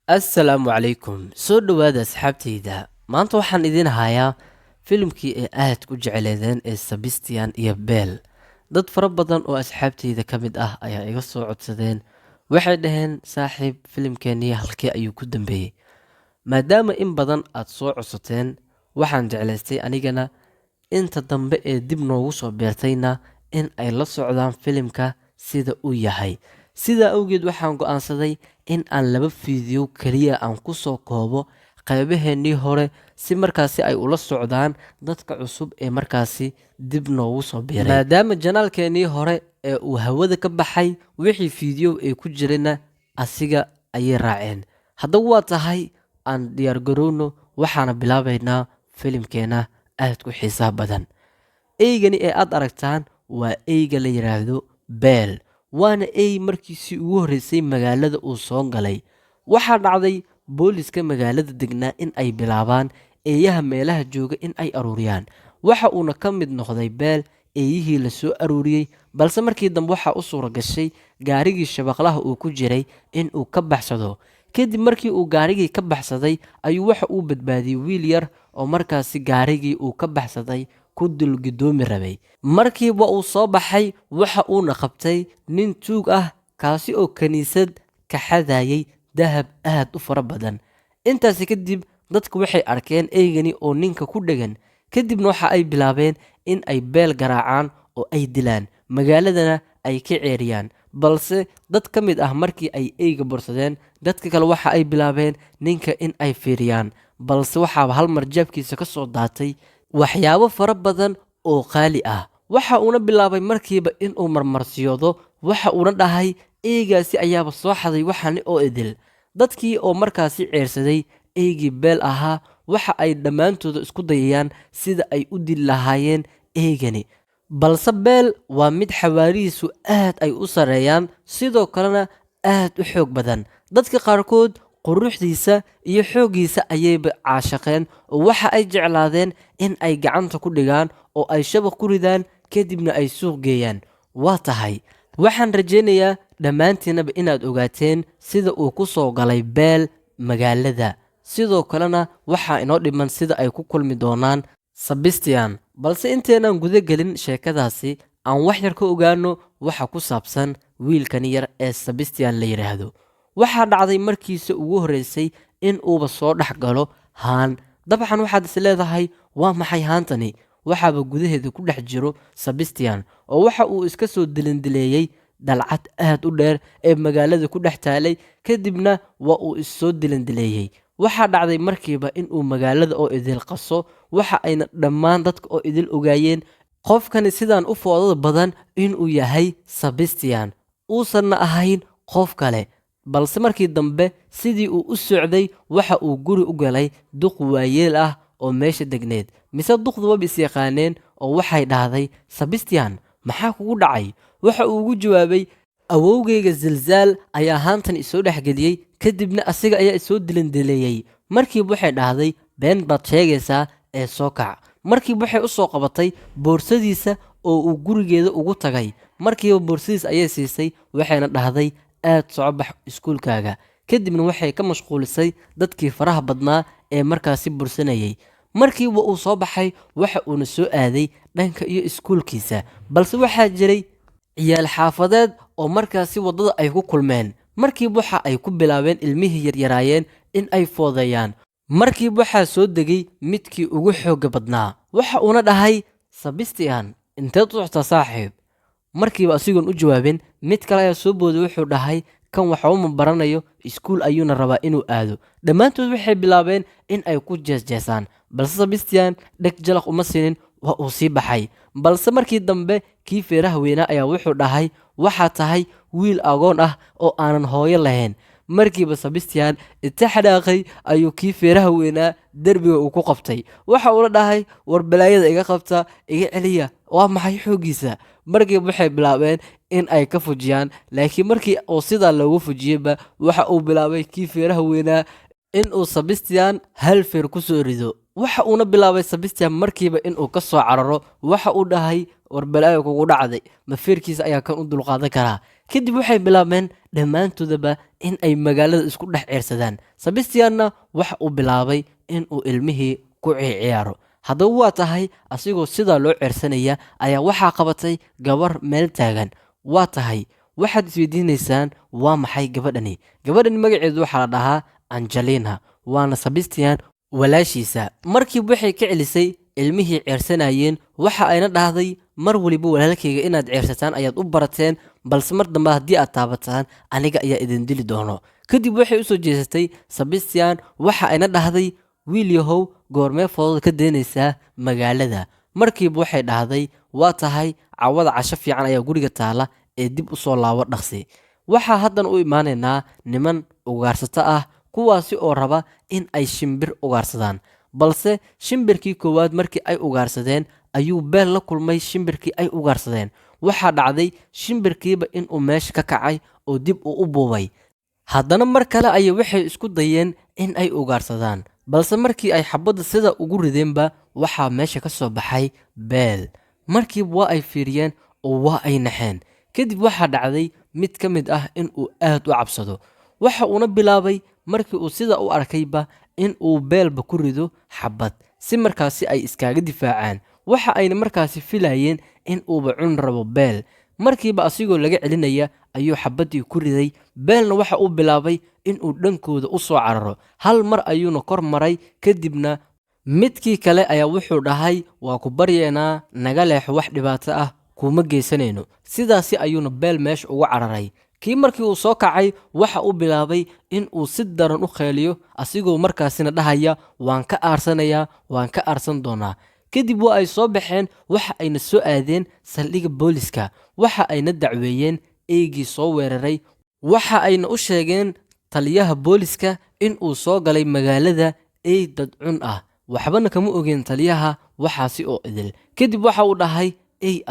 assalaamu calaykum soo dhowaada asxaabtayda maanta waxaan idin hayaa filimkii ay aad ku jecleedeen ee Sebastian iyo Belle. Dad fara badan oo asxaabtayda ka mid ah ayaa iga soo codsadeen, waxay dhaheen saaxiib filimkeenii halkee ayuu ku dambeeyey. Maadaama in badan aad soo codsateen, waxaan jeclaystay anigana inta dambe ee dib noogu soo beertayna in ay la socdaan filimka sida uu yahay. Sidaa awgeed waxaan go'aansaday in aan 2 fiidiyoo kaliya aan ku soo koobo qaybaheenii hore si markaasi ay ula socdaan dadka cusub ee markaasi dib noogu soo biiray. Maadaama janaalkeenii hore ee uu hawada ka baxay, wixii fiidiyoo ay ku jirana asiga ayay raaceen. Haddaba waa tahay aan diyaar garowno, waxaana bilaabaynaa filimkeena aad ku xiisaha badan. Eygani ee aad aragtaan waa eyga la yiraahdo Belle. Waana ey markiisii ugu horreysay magaalada uu soo galay. Waxaa dhacday booliska magaalada degnaa in ay bilaabaan eeyaha meelaha jooga in ay aruuriyaan. Waxa uuna ka mid noqday Belle eeyihii la soo aruuriyey, balse markii dambe waxaa u suura gashay gaarigii shabaqlaha uu ku jiray in uu ka baxsado. Kadib markii uu gaarigii ka baxsaday ayuu waxa uu badbaadiyey wiil yar oo markaasi gaarigii uu ka baxsaday ku dulgidoomi rabay. Markiiba uu soo baxay, waxa uuna qabtay nin tuug ah kaasi oo kaniisad ka xadayay dahab aad u fara badan. Intaasi kadib dadku waxay arkeen eygani oo ninka ku dhegan, kadibna waxa ay bilaabeen in ay Belle garaacaan oo ay dilaan, magaaladana ay ka ceeriyaan. Balse dad ka mid ah markii ay eyga borsadeen, dadka kale waxa ay bilaabeen ninka in ay fiiriyaan, balse waxaaba hal mar jeebkiisa ka soo daatay waxyaabo fara badan oo qaali ah. Waxa uuna bilaabay markiiba in uu marmarsiyoodo, waxa uuna dhahay eygaasi ayaaba soo xaday waxani oo idil. Dadkii oo markaasi ceersaday eygii Belle ahaa, waxa ay dhammaantooda isku dayayaan sida ay u dili lahaayeen eygani. Balse Belle waa mid xawaarihiisu aad ay u sareeyaan, sidoo kalena aad u xoog badan. Dadka qaarkood quruxdiisa iyo xooggiisa ayayba caashaqeen oo waxa ay jeclaadeen in ay gacanta ku dhigaan oo ay shabaq ku ridaan, kadibna ay suuq geeyaan. Waa tahay, waxaan rajaynayaa dhammaantiinaba inaad ogaateen sida uu ku soo galay Belle magaalada. Sidoo kalena waxaa inoo dhiman sida ay ku kulmi doonaan Sebastian. Balse inteenaan guda gelin sheekadaasi, aan wax yar ka ogaano waxa ku saabsan wiilkan yar ee Sebastian la yiraahdo. Waxaa dhacday markiisa ugu horreysay in uuba soo dhex galo haan. Dabcan waxaad is leedahay waa maxay haantani? Waxaaba gudaheeda ku dhex jiro Sebastian oo waxa uu iska soo dilindileeyay dalcad aad u dheer ee magaalada ku dhex taalay, kadibna waa uu is soo dilindileeyay. Waxaa dhacday markiiba in uu magaalada oo idil qaso, waxa ayna dhammaan dadka oo idil ogaayeen qofkani sidaan u foodada badan inuu yahay Sebastian, uusanna ahayn qof kale. Balse markii dambe sidii uu u socday, waxa uu guri u galay duq waayeel ah oo meesha degneed. Mise duqduba is yaqaaneen oo waxay dhahday, Sebastian maxaa kugu dhacay? Waxa uu ugu jawaabay, awowgayga zilzaal ayaa haantan isoo dhexgeliyey, kadibna asiga ayaa isoo dilindileeyay. Markiiba waxay dhahday, been baad sheegaysaa ee soo kac. Markiiba waxay u soo qabatay boorsadiisa oo uu gurigeeda ugu tagay. Markiiba boorsadiisa ayay siisay, waxayna dhahday aad soo bax iskuulkaaga. Kadibna waxay ka mashquulisay dadkii faraha badnaa ee markaasi bursanayay. Markiiba uu soo baxay, waxa uuna soo aaday dhanka iyo iskuulkiisa, balse waxaa jiray ciyaal xaafadeed oo markaasi waddada ay ku kulmeen. Markiiba waxa ay ku bilaabeen ilmihii yaryaraayeen in ay foodayaan. Markiiba waxaa soo degay midkii ugu xoogga badnaa. Waxa uuna dhahay, Sebastian inteed u socotaa saaxiib? Markiiba asigoon u jawaabin, mid kale ayaa soo booday, wuxuu dhahay, kan waxa uma baranayo, iskuul ayuuna rabaa inuu aado. Dhammaantood waxay bilaabeen in ay ku jeesjeesaan, balse Sebastian dheg jalaq uma siinin, waa uu sii baxay. Balse markii dambe kii feeraha weynaa ayaa wuxuu dhahay, waxaa tahay wiil agoon ah oo aanan hooyo lahayn. Markiiba Sebastian inta xanaaqay ayuu kii feeraha weynaa derbiga uu ku qabtay. Waxa uuna dhahay, war balaayada iga qabta, iga celiya, waa maxay xooggiisa? Markiiba waxay bilaabeen in ay ka fujiyaan, laakiin markii uu sidaa loogu fujiyeyba, waxa uu bilaabay kii feeraha weynaa in uu Sebastian hal feer ku soo rido. Waxa uuna bilaabay Sebastian markiiba in uu ka soo cararo. Waxa uu dhahay, war balaayo kugu dhacday, ma feerkiisa ayaa kan u dulqaadan karaa? kadib waxay bilaabeen dhammaantoodaba in ay magaalada isku dhex ceersadaan. Sebastianna waxa uu bilaabay in uu ilmihii ku ciyaaro. Haddaba waa tahay asigoo sidaa loo ceersanaya ayaa waxaa qabatay gabar meel taagan. Waa tahay waxaad isweydiinaysaan waa maxay gabadhani? Gabadhani magaceedu waxaa la dhahaa Angelina, waana Sebastian walaashiisa. Markiiba waxay ka celisay ilmihii ceersanayeen, waxa ayna dhahday mar waliba walaalkayga inaad ceersataan ayaad u barateen, balse mar dambe haddii aad taabataan aniga ayaa idin dili doono. Kadib waxay u soo jeesatay Sebastian, waxa ayna dhahday wiil yahow goormee fooda ka daynaysaa magaalada. Markiiba waxay dhahday waa tahay cawada casho fiican ayaa guriga taala ee dib u soo laabo dhaqsi. Waxaa haddan u imaanaynaa niman ugaarsato ah kuwaasi oo raba in ay shimbir ugaarsadaan, balse shimbirkii koowaad markii ay ugaarsadeen ayuu beel la kulmay shimbirkii ay ugaarsadeen. Waxaa dhacday shimbirkiiba inuu meesha ka kacay oo dib u buubay. Haddana mar kale ayay waxay isku dayeen in ay ugaarsadaan, balse markii ay xabadda sida ugu rideenba waxaa meesha ka soo baxay beel. Markiiba waa ay fiiriyeen oo waa ay naxeen. Kadib waxaa dhacday mid ka mid ah in uu aad u cabsado. Waxa uuna bilaabay markii uu sida u arkayba in uu beelba ku rido xabad si markaasi ay iskaga difaacaan. Waxa ayna markaasi filayeen in uuba cun rabo beel. Markiiba asigoo laga celinaya ayuu xabaddii ku riday. Beelna waxa uu bilaabay in uu dhankooda u soo cararo. Hal mar ayuuna kor maray, kadibna midkii kale ayaa wuxuu dhahay waa ku baryeynaa naga leexo, wax dhibaato ah kuma geysanayno. Sidaasi ayuuna beel meesha ugu cararay. Kii markii uu soo kacay waxa uu bilaabay in uu si daran u kheeliyo, asigoo markaasina dhahaya waan ka aarsanayaa, waan ka aarsan doonaa. Kadib waa ay soo baxeen, waxa ayna soo aadeen saldhigga booliska. Waxa ayna dacweeyeen eygii soo weeraray. Waxa ayna u sheegeen taliyaha booliska in uu soo galay magaalada ey dad cun ah. Waxbana kama ogeen taliyaha waxaasi oo idil. Kadib waxa uu dhahay ey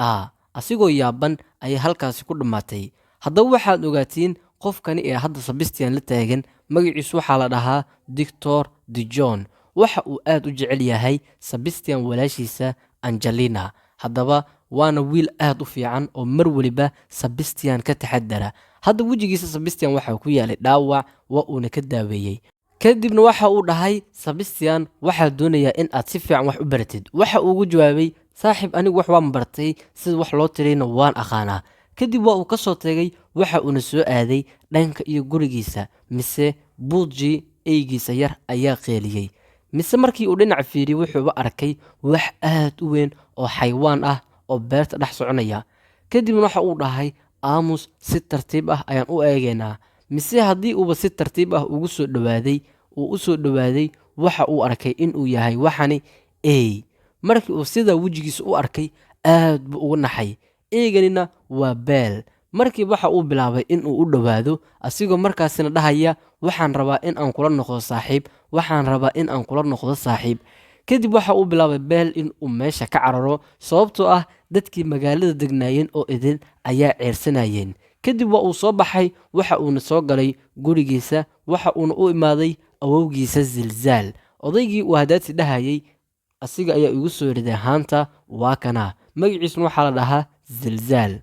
asigoo yaaban ayay halkaasi ku dhammaatay. Haddaba waxaad ogaatiin qofkani ee hadda Sebastian la taagan magaciisu waxaa la dhahaa Dr. Dijon. Waxa uu aad u jecel yahay Sebastian walaashiisa Angelina. Haddaba waana wiil aad u fiican oo mar waliba Sebastian ka taxadara. Hadda wejigiisa Sebastian waxaa ku yaalay dhaawac, waa uuna ka daaweeyey. Kadibna waxa uu dhahay Sebastian waxaa doonayaa in aad si fiican wax u baratid. Waxa uu ugu jawaabay saaxiib anigu wax waan bartay, sida wax loo tirayna waan aqaanaa. Kadib waa uu ka soo tegay, waxa uuna soo aaday dhanka iyo gurigiisa, mise Buuji eygiisa yar ayaa qeeliyey. Mise markii uu dhinac fiiriyey wuxuuba arkay wax aad u weyn oo xayawaan ah oo beerta dhex soconaya. Kadibna waxa uu dhahay aamus, si tartiib ah ayaan u eegaynaa. Mise haddii uuba si tartiib ah ugu soo dhawaaday, waxa uu arkay inuu yahay waxani ey. Markii uu sida wejigiisa u arkay aad buu ugu naxay. Eyganina waa beel. Markii waxa uu bilaabay inuu u dhawaado, asigoo markaasina dhahaya waxaan rabaa in aan kula noqdo saaxiib, waxaan rabaa in aan kula noqdo saaxiib. Kadib waxa uu bilaabay beel in uu meesha ka cararo, sababtoo ah dadkii magaalada degnaayeen oo idin ayaa ceersanayeen. Kadib waa uu soo baxay, waxa uuna soo galay gurigiisa. Waxa uuna u imaaday awowgiisa Zilzaal, odaygii uu hadaati dhahayay asiga ayaa igu soo riday haanta, waa kana magaciisuna waxaa la dhahaa Zilzaal.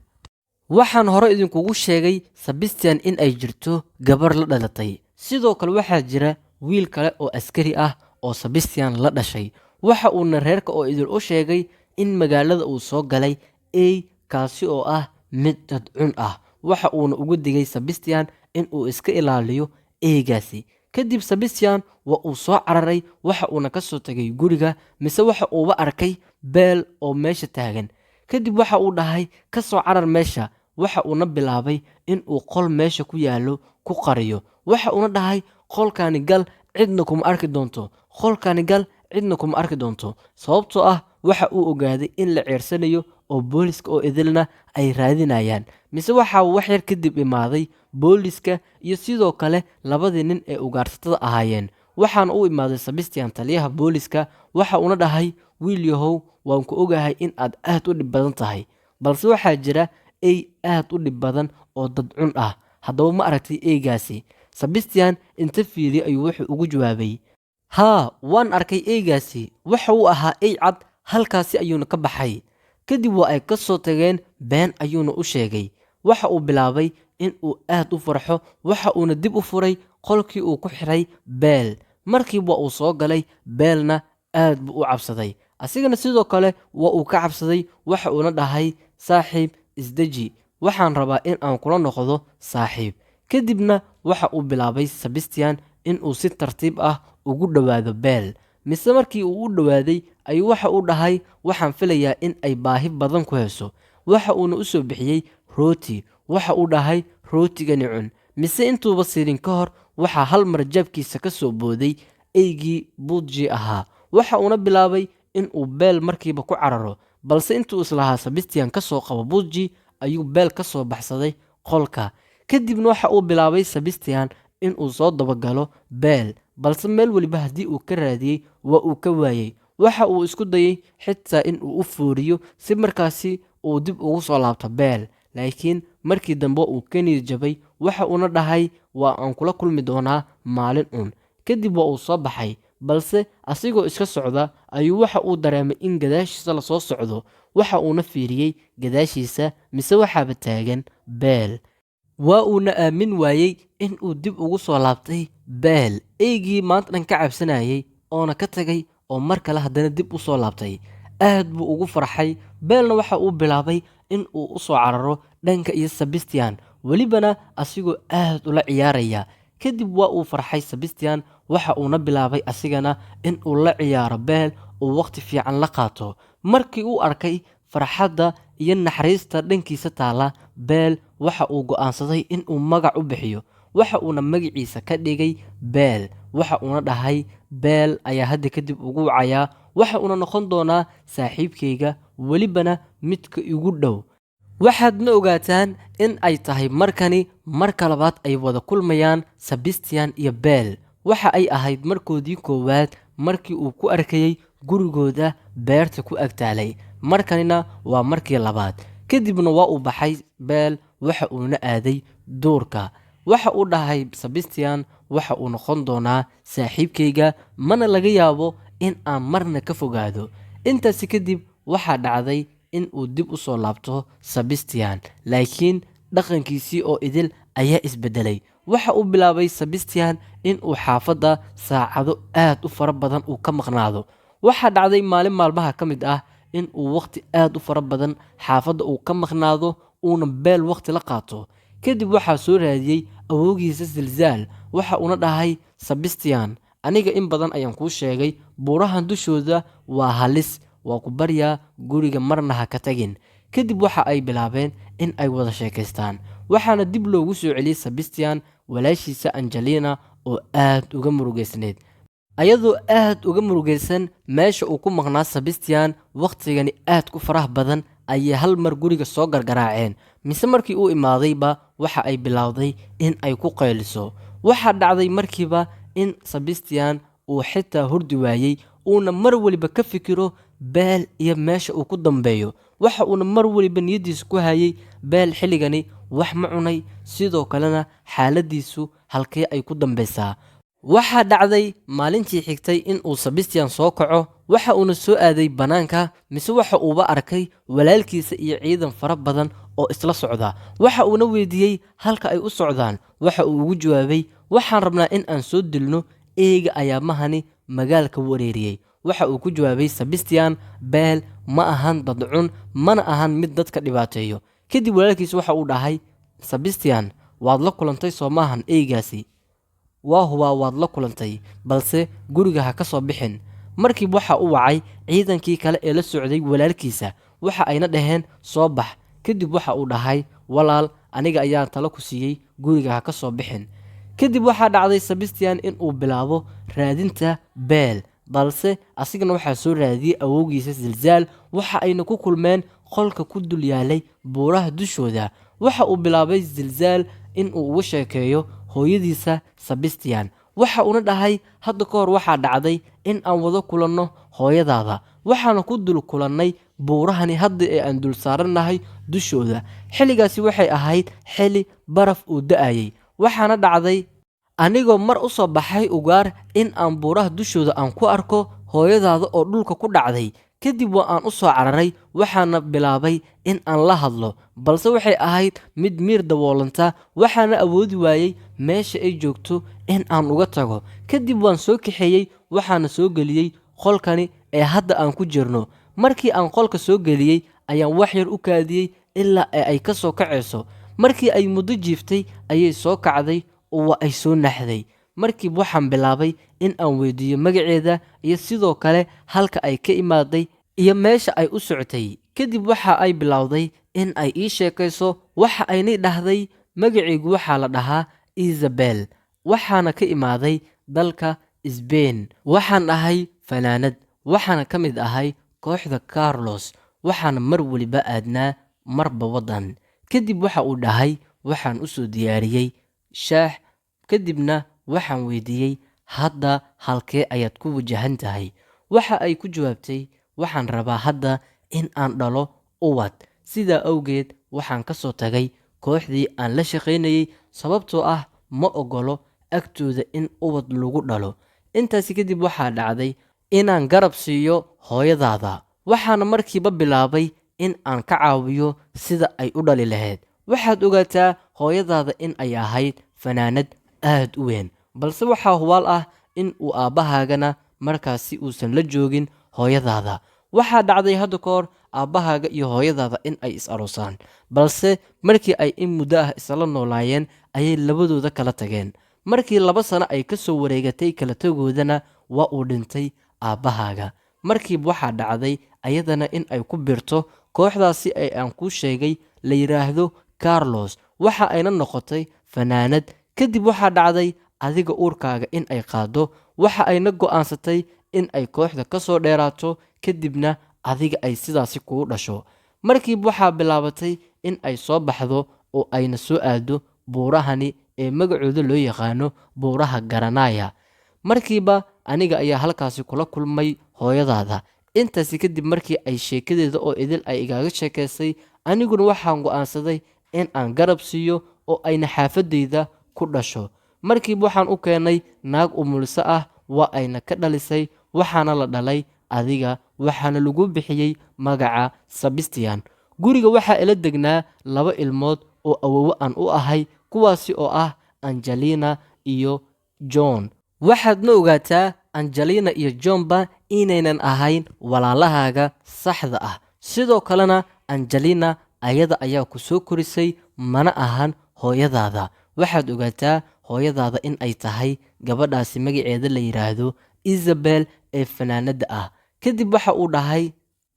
Waxaan hore idinkugu sheegay Sebastian in ay jirto gabar la dhalatay. Sidoo kale waxaa jira wiil kale oo askari ah oo Sebastian la dhashay. Waxa uuna reerka oo idil u sheegay in magaalada uu soo galay ey kaasi oo ah mid dad cun ah. Waxa uuna ugu digay Sebastian in uu iska ilaaliyo eygaasi. Kadib Sebastian waa uu soo cararay, waxa uuna ka soo tagay guriga, mise waxa uuba arkay beel oo meesha taagan. Kadib waxa uu dhahay ka soo carar meesha. Waxa uuna bilaabay in uu qol meesha ku yaalo ku qariyo. Waxa uuna dhahay qolkaani gal, cidna kuma arki doonto. Qolkaani gal, cidna kuma arki doonto. Sababtoo ah waxa uu ogaaday in la ceersanayo oo booliska oo idilna ay raadinayaan. Mise waxa uu wax yar kadib imaaday booliska iyo sidoo kale labadii nin ee ugaarsatada ahaayeen. Waxaana u imaaday Sebastian taliyaha booliska. Waxa uuna dhahay wiil yahow waan ku ogahay in aad aad u dhib badan tahay, balse waxaa jira ey aad u dhib badan oo dad cun ah. Haddaba ma aragtay eygaasi? Sebastian inta fiiriyey ayuu wuxuu ugu jawaabay haa waan arkay eygaasi, waxa uu ahaa ey cad, halkaasi ayuuna ka baxay. Kadib waa ay ka soo tageen, been ayuuna u sheegay. waxa uu bilaabay in uu aad u farxo. Waxa uuna dib u furay qolkii uu ku xiray Belle. Markiiba uu soo galay, Belle-na aad buu u cabsaday, asigana sidoo kale waa uu ka cabsaday. Waxa uuna dhahay, saaxiib isdeji, waxaan rabaa in aan kula noqdo saaxiib. Kadibna waxa uu bilaabay Sebastian in uu si tartiib ah ugu dhowaado Belle. Mise markii uu u dhowaaday ayuu waxa uu dhahay, waxaan filayaa in ay baahi badan ku hayso. Waxa uuna u soo bixiyey rooti. Waxa uu dhahay, rootigani cun. Mise intuuba sirin ka hor waxaa hal mar jabkiisa ka soo booday eygii Budgie ahaa. Waxa uuna bilaabay in uu Belle markiiba ku cararo, balse intuu islahaa Sebastian ka soo qabo Budgie ayuu Belle ka soo baxsaday qolka. Kadibna waxa uu bilaabay Sebastian in uu soo dabagalo Belle, balse meel waliba haddii uu ka raadiyey waa uu ka waayey. Waxa uu isku dayay xitaa in uu u fooriyo si markaasi uu dib ugu soo laabto Belle, laakiin markii dambe uu ka niyad jabay. Waxa uuna dhahay, waa aan kula kulmi doonaa maalin uun. Kadib waa uu soo baxay, balse asigoo iska socda ayuu waxa uu dareemay in gadaashiisa la soo socdo. Waxa uuna fiiriyey gadaashiisa, mise waxaaba taagan Belle. waa uuna aamin waayey in uu dib ugu soo laabtay Belle, eygii maanta dhan ka cabsanayay oona ka tagay oo mar kale haddana dib u soo laabtay. Aad buu ugu farxay. Belle-na waxa uu bilaabay in uu u soo cararo dhanka iyo Sebastian, welibana asigoo aad ula ciyaaraya. Kadib waa uu farxay Sebastian. Waxa uuna bilaabay asigana in uu la ciyaaro Belle, uu waqti fiican la qaato. Markii uu arkay farxadda iyo naxariista dhankiisa taala, Belle waxa uu go'aansaday in uu magac u bixiyo. Waxa uuna magaciisa ka dhigay Belle. Waxa uuna dhahay, Belle ayaa hadda kadib ugu wacayaa. Waxa uuna noqon doonaa saaxiibkayga, welibana midka igu dhow. waxaadna ogaataan in ay tahay markani marka labaad ay wada kulmayaan Sebastian iyo Belle. waxa ay ahayd markoodii koowaad markii uu ku arkayay gurigooda beerta ku agtaalay. markanina waa markii labaad. Kadibna waa uu baxay Belle, waxa uuna aaday duurka. waxa uu dhahay Sebastian, waxa uu noqon doonaa saaxiibkayga, mana laga yaabo in aan marna ka fogaado. intaasi kadib waxaa dhacday in uu dib u soo laabto Sebastian, laakiin dhaqankiisii oo idil ayaa isbedelay. waxa uu bilaabay Sebastian in uu xaafadda saacado aad u fara badan uu ka maqnaado. waxaa dhacday maalin maalmaha ka mid ah in uu waqti aad u fara badan xaafadda uu ka maqnaado, uuna Belle waqti la qaato. kadib waxaa soo raadiyey awowgiisa Zilzaal. waxa uuna dhahay, Sebastian, aniga in badan ayaan kuu sheegay, buurahan dushooda waa halis, waa ku baryaa guriga marna ha ka tagin. kadib waxa ay bilaabeen in ay wada sheekaystaan. waxaana dib loogu soo celiyey Sebastian walaashiisa Angelina oo aad uga murugeysneed. ayadoo aad uga murugaysan meesha uu ku maqnaa Sebastian waqtigani aad ku faraha badan, ayay hal mar guriga soo gargaraaceen. mise markii uu imaadayba waxa ay bilowday in ay ku qayliso. waxaa dhacday markiiba in Sebastian uu xitaa hurdi waayey, uuna mar waliba ka fikiro Belle iyo meesha uu ku dambeeyo. waxa uuna mar waliba niyadiisa ku hayay Belle xilligani wax ma cunay, sidoo kalena xaaladiisu halkee ay ku dambeysaa. waxaa dhacday maalintii xigtay in uu Sebastian soo kaco. waxa uuna soo aaday banaanka, mise waxa uuba arkay walaalkiisa iyo ciidan fara badan oo isla socda. waxa uuna weydiiyey halka ay u socdaan. waxa uu ugu jawaabay, waxaan rabnaa in aan soo dilno eeyga ayaamahani magaalka wareeriyey. waxa uu ku jawaabay Sebastian, Belle ma ahan dad cun, mana ahan mid dadka dhibaateeyo. kadib walaalkiisa waxa uu dhahay, Sebastian, waad la kulantay soo maahan eeygaasi? waa hubaa waad la kulantay, balse guriga ha ka soo bixin. markiiba waxa uu wacay ciidankii kale ee la socday walaalkiisa. waxa ayna dhaheen soo bax. kadib waxa uu dhahay, walaal, aniga ayaa talo ku siiyey, guriga ha ka soo bixin. kadib waxaa dhacday Sebastian in uu bilaabo raadinta Belle, balse asigana waxaa soo raadiyey awowgiisa Zilzaal. waxa ayna ku kulmeen qolka ku dul yaalay buuraha dushooda. waxa uu bilaabay Zilzaal in uu uga sheekeeyo hooyadiisa Sebastian. waxa uuna dhahay, hadda ka hor waxaa dhacday in aan wada kulanno hooyadaada, waxaana ku dul kulannay buurahani hadda ee aan dul saarannahay dushooda. xilligaasi waxay ahayd xilli baraf uu da'ayay. waxaana dhacday anigoo mar u soo baxay ugaar in aan buuraha dushooda aan ku arko hooyadaada oo dhulka ku dhacday. kadib waa aan u soo cararay waxaana bilaabay in aan la hadlo balse waxay ahayd mid miir daboolanta waxaana awoodi waayey meesha ay joogto in aan uga tago kadib waan soo kaxeeyey waxaana soo geliyey qolkani ee hadda aan ku jirno markii aan qolka soo geliyey ayaan wax yar u kaadiyey ilaa ay ka soo kacayso markii ay muddo jiiftay ayay soo kacday oo waa ay soo naxday markiiba waxaan bilaabay in aan weydiiyo magaceeda iyo sidoo kale halka ay ka imaaday iyo meesha ay u socotay kadib waxa ay bilowday in ay ii sheekayso waxa aynay dhahday magacaygu waxaa la dhahaa Isabel waxaana ka imaaday dalka Spain waxaan ahay fanaanad waxaana ka mid ahay kooxda Carlos waxaana mar waliba aadnaa marba wadan kadib waxa uu dhahay waxaan u soo diyaariyey shaax kadibna waxaan weydiiyey hadda halkee ayaad ku wajahan tahay waxa ay ku jawaabtay waxaan rabaa hadda in aan dhalo ubad sidaa awgeed waxaan ka soo tagay kooxdii aan la shaqaynayey sababtoo ah ma ogolo agtooda in ubad lagu dhalo intaasi kadib waxaa dhacday inaan garab siiyo hooyadaada waxaana markiiba bilaabay in aan ka caawiyo sida ay u dhali lahayd waxaad ogaataa hooyadaada in ay ahayd fanaanad aad u weyn balse waxaa hubaal ah in uu aabbahaagana markaasi uusan la joogin hooyadaada waxaa dhacday hadda ka hor aabbahaaga iyo hooyadaada in ay is aroosaan balse markii ay in muddo ah isla noolaayeen ayay labadooda kala tageen markii 2 sano ay ka soo wareegatay kala tagoodana waa uu dhintay aabbahaaga markiiba waxaa dhacday ayadana in ay ku birto kooxdaasi ay aan kuu sheegay la yidhaahdo Carlos waxa ayna noqotay fanaanad kadib waxaa dhacday adiga uurkaaga in ay qaado waxa ayna go'aansatay in ay kooxda ka soo dheeraato kadibna adiga ay sidaasi kugu dhasho markiiba waxaa bilaabatay in ay soo baxdo oo ayna soo aado buurahani ee magacooda loo yaqaano buuraha Garanaya markiiba aniga ayaa halkaasi kula kulmay hooyadaada intaasi kadib markii ay sheekadeeda oo idil ay igaaga sheekaysay aniguna waxaan go'aansaday in aan garab siiyo oo ayna xaafadeyda ku dhasho markiiba waxaan u keenay naag umulso ah waa ayna ka dhalisay waxaana la dhalay adiga waxaana lagu bixiyey magaca Sebastian guriga waxaa ila degnaa 2 ilmood oo awowo aan u ahay kuwaasi oo ah Angelina iyo John waxaadna ogaataa Angelina iyo Johnba inaynan ahayn walaalahaaga saxda ah sidoo kalena Angelina ayada ayaa ku soo korisay mana ahan hooyadaada waxaad ogaataa hooyadaada in ay tahay gabadhaasi magaceeda la yiraahdo Isabel ee fanaanada ah kadib waxa uu dhahay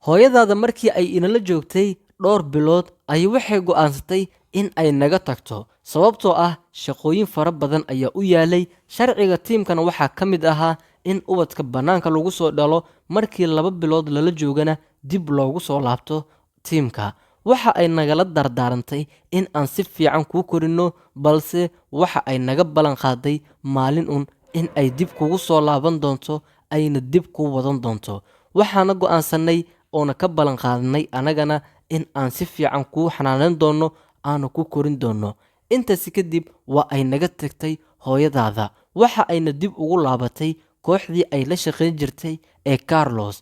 hooyadaada markii ay inala joogtay dhowr bilood ay waxay go'aansatay in ay naga tagto sababtoo ah shaqooyin fara badan ayaa u yaalay sharciga tiimkana waxaa ka mid ahaa in ubadka banaanka lagu soo dhalo markii 2 bilood lala joogana dib loogu soo laabto tiimka waxa ay nagala dardaarantay in aan si fiican kuu korino balse waxa ay naga ballan qaaday maalin in ay dib kugu soo laaban doonto ayna dib ku wadan doonto waxaana go'aansanay oona ka ballan qaadnay anagana in aan si fiican kuu xanaaneyn doono aanu ku korin doono intaasi kadib waa ay naga tagtay hooyadaada waxa ayna dib ugu laabatay kooxdii ay la shaqayn jirtay ee Carlos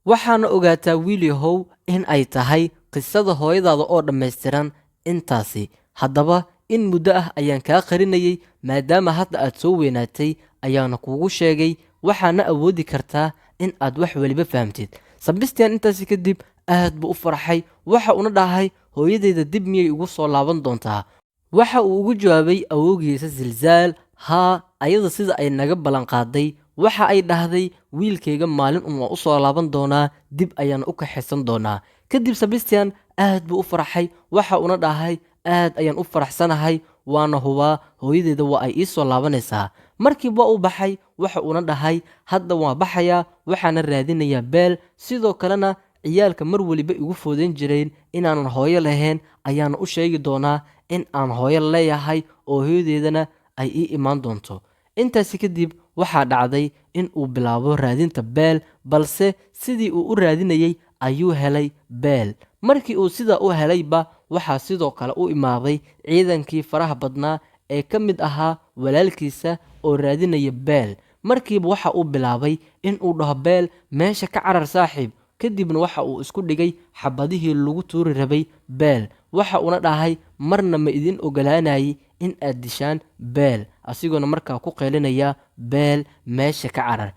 waxaana ogaataa wiilyahow in ay tahay qisada hooyadaada oo dhammaystiran intaasi haddaba in muddo ah ayaan kaa qarinayay maadaama hadda aad soo weynaatay ayaana kuugu sheegay waxaana awoodi kartaa in aad wax waliba fahamtid Sebastian intaasi kadib aad buu u farxay waxa uuna dhahay hooyadeyda dib miyay ugu soo laaban doontaa waxa uu ugu jawaabay awowgiisa Zilzaal haa ayada sida ay naga ballan qaaday waxa ay dhahday wiilkayga maalin waa u soo laaban doonaa dib ayaan u kaxaysan doonaa kadib Sebastian aad buu u farxay waxa uuna dhahay aad ayaan u faraxsanahay waana hubaa hooyadeeda waa ay ii soo laabanaysaa markiiba uu baxay waxa uuna dhahay hadda waan baxayaa waxaana raadinayaa beel sidoo kalena ciyaalka mar waliba igu foodeyn jireen inaanan hooyo lahayn ayaana u sheegi doonaa in aan hooyo leeyahay oo hooyadeedana ay ii imaan doonto intaasi kadib waxaa dhacday in uu bilaabo raadinta beel balse sidii uu u raadinayay ayuu helay beel markii uu sidaa u helayba waxaa sidoo kale u imaaday ciidankii faraha badnaa ee ka mid ahaa walaalkiisa oo raadinaya beel markiiba waxa uu bilaabay in uu dhaho beel meesha ka carar saaxiib kadibna waxa uu isku dhigay xabadihii lagu tuuri rabay beel. Waxa uuna dhahay marna ma idin ogolaanayay in aad dishaan beel, asigoona markaa ku qeylinaya beel meesha ka carar.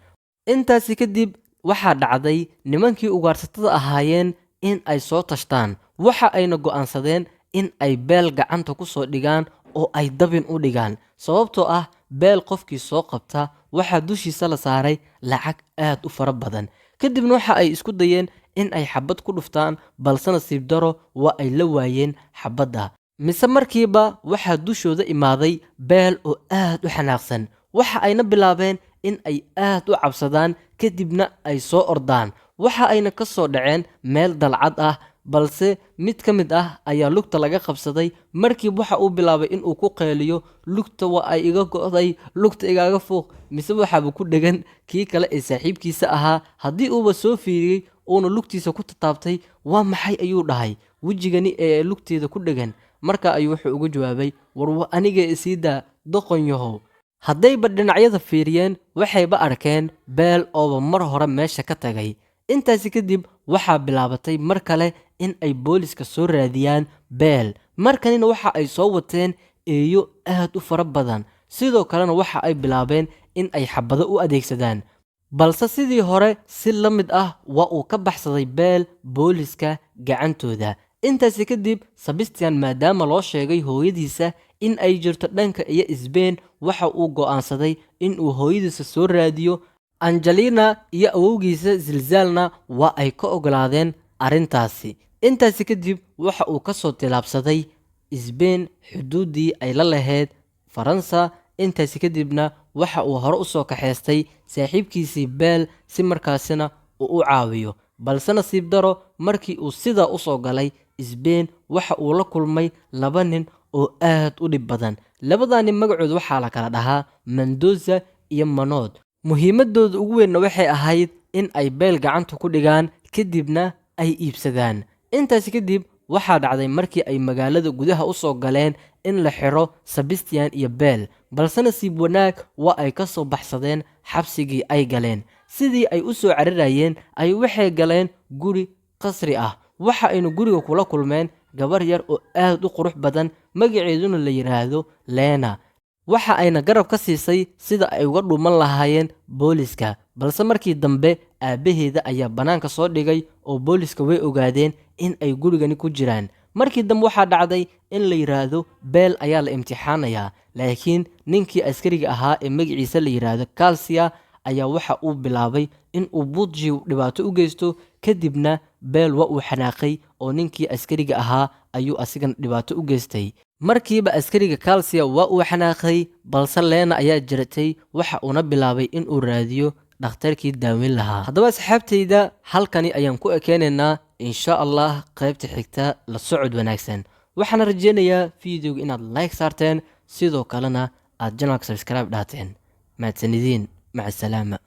Intaasi kadib waxaa dhacday nimankii ugaarsatada ahaayeen in ay soo tashtaan. Waxa ayna go'aansadeen in ay beel gacanta ku soo dhigaan oo ay dabin u dhigaan, sababtoo ah beel qofkii soo qabta waxaa dushiisa la saaray lacag aad u fara badan. Kadibna waxa ay isku dayeen in ay xabad ku dhuftaan, balse nasiib daro waa ay la waayeen xabadda. Mise markiiba waxaa dushooda imaaday beel oo aad u xanaaqsan. Waxa ayna bilaabeen in ay aad u cabsadaan, kadibna ay soo ordaan. Waxa ayna ka soo dhaceen meel dalcad ah, balse mid ka mid ah ayaa lugta laga qabsaday. Markiiba waxa uu bilaabay in uu ku qeyliyo, lugta waa ay iga go'day, lugta igaaga fuuq. Mise waxaaba ku dhegan kii kale ee saaxiibkiisa ahaa. Haddii uuba soo fiiriyey uuna lugtiisa ku tataabtay, waa maxay ayuu dhahay, wejigani ee lugteeda ku dhegan. Marka ayuu wuxuu ugu jawaabay, war aniga isiidaa doqon yahow. Haddayba dhinacyada fiiriyeen, waxayba arkeen beel ooba mar hore meesha ka tagay. Intaasi kadib waxaa bilaabatay mar kale in ay booliska soo raadiyaan beel. Markanina waxa ay soo wateen eeyo aad u fara badan, sidoo kalena waxa ay bilaabeen in ay xabado u adeegsadaan. Balse sidii hore si la mid ah waa uu ka baxsaday beel booliska gacantooda. Intaasi kadib Sebastian, maadaama loo sheegay hooyadiisa in ay jirto dhanka iyo Spain, waxa uu go'aansaday in uu hooyadiisa soo raadiyo. Angelina iyo awowgiisa Zilzalna waa ay ka ogolaadeen arrintaasi. Intaasi kadib waxa uu ka soo tilaabsaday Spain, xuduudii ay la lahayd Faransa. Intaasi kadibna waxa uu hore u soo kaxaystay saaxiibkiisii beel si markaasina uu u caawiyo. Balse nasiib daro, markii uu sidaa u soo galay Spain, waxa uu la kulmay laba nin oo aad u dhib badan. Labadaani magacooda waxaa la kala dhahaa Mendoza iyo Manood. Muhiimadooda ugu weynna waxay ahayd in ay beel gacanta ku dhigaan, kadibna ay iibsadaan. Intaasi kadib waxaa dhacday markii ay magaalada gudaha u soo galeen in la xiro Sebastian iyo beel, balse nasiib wanaag waa ay ka soo baxsadeen xabsigii ay galeen. Sidii ay u soo cararayeen ay waxay galeen guri qasri ah. Waxa aynu guriga kula kulmeen gabar yar oo aad u qurux badan, magaceeduna la yiraahdo Lena. Waxa ayna garab ka siisay sida ay uga dhuuman lahaayeen booliska, balse markii dambe aabaheeda ayaa banaanka soo dhigay oo booliska way ogaadeen in ay gurigani ku jiraan. Markii dambe waxaa dhacday in la yiraahdo beel ayaa la imtixaanayaa, laakiin ninkii askariga ahaa ee magaciisa la yiraahdo Calcia ayaa waxa uu bilaabay in uu Budgie dhibaato u geysto. Kadibna beel waa uu xanaaqay oo ninkii askariga ahaa ayuu asigana dhibaato u geystay. Markiiba askariga Calcia waa uu xanaaqay, balse Lena ayaa jiratay. Waxa uuna bilaabay in uu raadiyo dhakhtarkii daaweyn lahaa. Haddaba asxaabtayda, halkani ayaan ku ekeenaynaa. insha Allah qaybta xigta la socod wanaagsan. Waxaan rajeynayaa fiidiyowga inaad like saarteen, sidoo kalena aad channelka subscribe dhaateen. mahadsanidin. maca salaama.